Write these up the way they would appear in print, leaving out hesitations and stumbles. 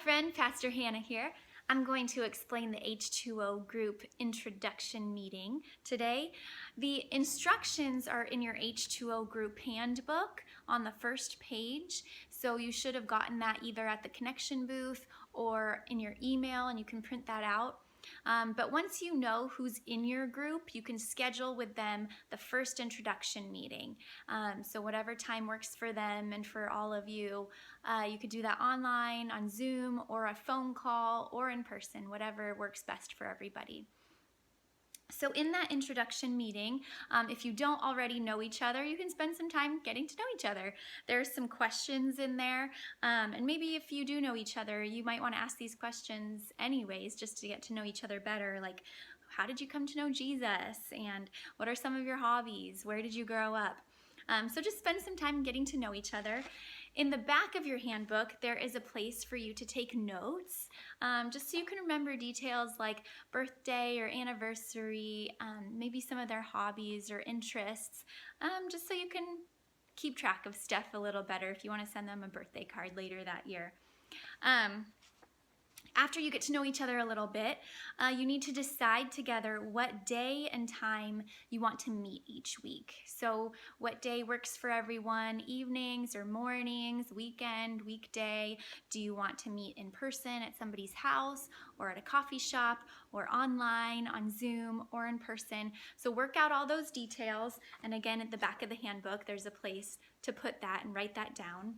friend, Pastor Hannah here. I'm going to explain the H2O Group introduction meeting today. The instructions are in your H2O Group Handbook on the first page, so you should have gotten that either at the connection booth or in your email, and you can print that out. But once you know who's in your group, you can schedule with them the first introduction meeting. So whatever time works for them and for all of you, you could do that online, on Zoom, or a phone call, or in person, whatever works best for everybody. So in that introduction meeting, if you don't already know each other, you can spend some time getting to know each other. There's some questions in there, and maybe if you do know each other, you might want to ask these questions anyways, just to get to know each other better, like how did you come to know Jesus, and what are some of your hobbies, where did you grow up? So just spend some time getting to know each other. In the back of your handbook, there is a place for you to take notes, just so you can remember details like birthday or anniversary, maybe some of their hobbies or interests, just so you can keep track of stuff a little better if you want to send them a birthday card later that year. After you get to know each other a little bit, you need to decide together what day and time you want to meet each week. So what day works for everyone, evenings or mornings, weekend, weekday? Do you want to meet in person at somebody's house or at a coffee shop or online, on Zoom or in person? So work out all those details. And again, at the back of the handbook, there's a place to put that and write that down.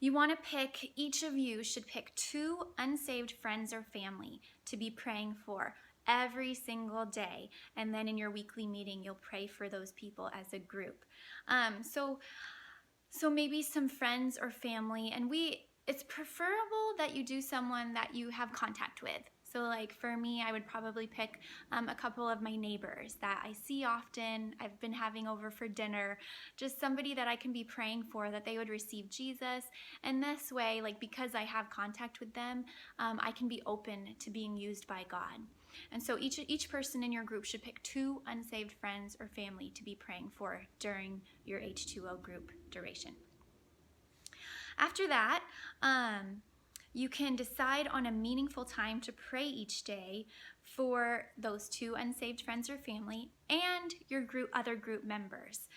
You want to pick, each of you should pick 2 unsaved friends or family to be praying for every single day. And then in your weekly meeting, you'll pray for those people as a group. So maybe some friends or family, and it's preferable that you do someone that you have contact with. So like for me, I would probably pick a couple of my neighbors that I see often, I've been having over for dinner, just somebody that I can be praying for that they would receive Jesus. And this way, like because I have contact with them, I can be open to being used by God. And so each person in your group should pick 2 unsaved friends or family to be praying for during your H2O group duration. After that, you can decide on a meaningful time to pray each day for those 2 unsaved friends or family and your other group members.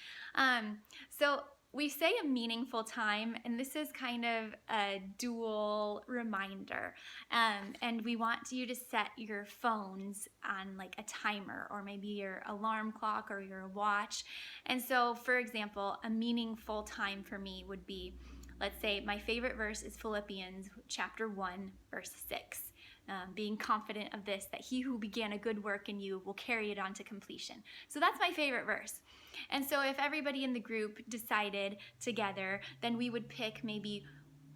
So we say a meaningful time, and this is kind of a dual reminder. And we want you to set your phones on like a timer or maybe your alarm clock or your watch. And so, for example, a meaningful time for me would be, let's say my favorite verse is Philippians chapter 1, verse 6. Being confident of this, that he who began a good work in you will carry it on to completion. So that's my favorite verse. And so if everybody in the group decided together, then we would pick maybe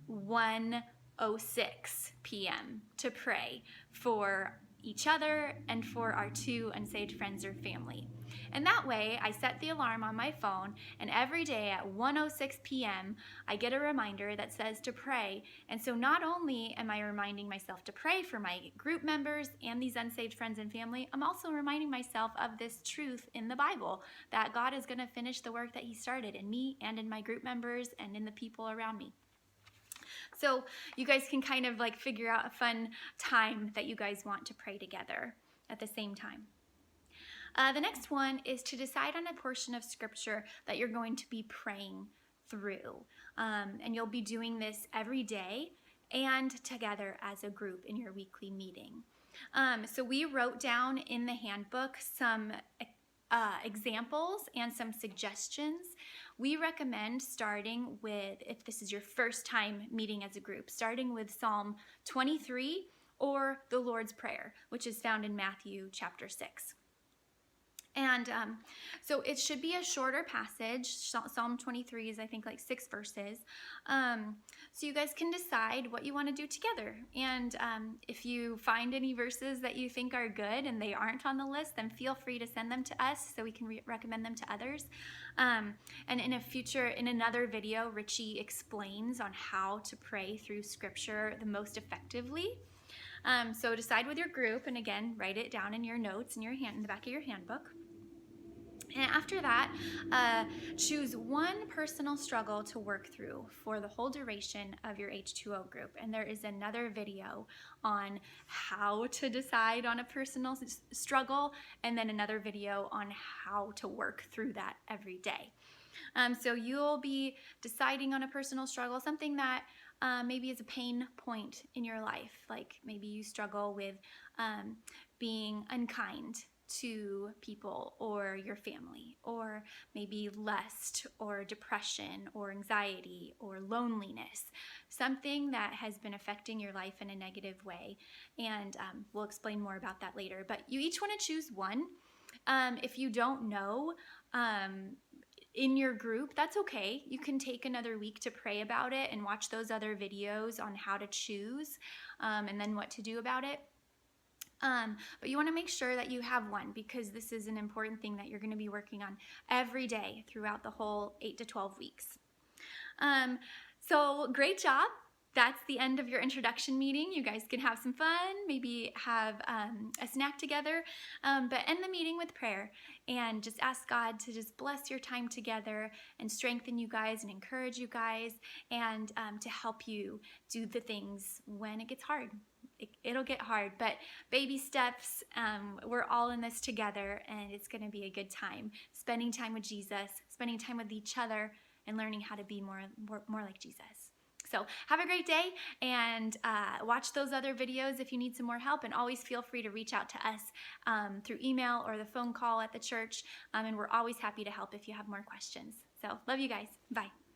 1:06 p.m. to pray for each other and for our 2 unsaved friends or family. And that way, I set the alarm on my phone, and every day at 1:06 p.m., I get a reminder that says to pray. And so not only am I reminding myself to pray for my group members and these unsaved friends and family, I'm also reminding myself of this truth in the Bible, that God is going to finish the work that he started in me and in my group members and in the people around me. So you guys can kind of like figure out a fun time that you guys want to pray together at the same time. The next one is to decide on a portion of scripture that you're going to be praying through. And you'll be doing this every day and together as a group in your weekly meeting. So we wrote down in the handbook some examples and some suggestions. We recommend starting with, if this is your first time meeting as a group, starting with Psalm 23 or the Lord's Prayer, which is found in Matthew chapter 6. And so it should be a shorter passage. Psalm 23 is, I think, like 6 verses. So you guys can decide what you want to do together. And if you find any verses that you think are good and they aren't on the list, then feel free to send them to us so we can recommend them to others. And in another video, Richie explains on how to pray through scripture the most effectively. So decide with your group, and again, write it down in your notes in the back of your handbook. And after that, choose one personal struggle to work through for the whole duration of your H2O group. And there is another video on how to decide on a personal struggle, and then another video on how to work through that every day. So you'll be deciding on a personal struggle, something that maybe is a pain point in your life. Like maybe you struggle with being unkind to people or your family, or maybe lust or depression or anxiety or loneliness, something that has been affecting your life in a negative way. And we'll explain more about that later. But you each want to choose one. If you don't know, in your group, that's okay. You can take another week to pray about it and watch those other videos on how to choose and then what to do about it. But you want to make sure that you have one, because this is an important thing that you're going to be working on every day throughout the whole 8 to 12 weeks. So great job. That's the end of your introduction meeting. You guys can have some fun, maybe have a snack together, but end the meeting with prayer and just ask God to just bless your time together and strengthen you guys and encourage you guys, and to help you do the things when it gets hard. It'll get hard, but baby steps. We're all in this together, and it's going to be a good time. Spending time with Jesus, spending time with each other, and learning how to be more like Jesus. So have a great day, and watch those other videos if you need some more help, and always feel free to reach out to us through email or the phone call at the church, and we're always happy to help if you have more questions. So love you guys. Bye.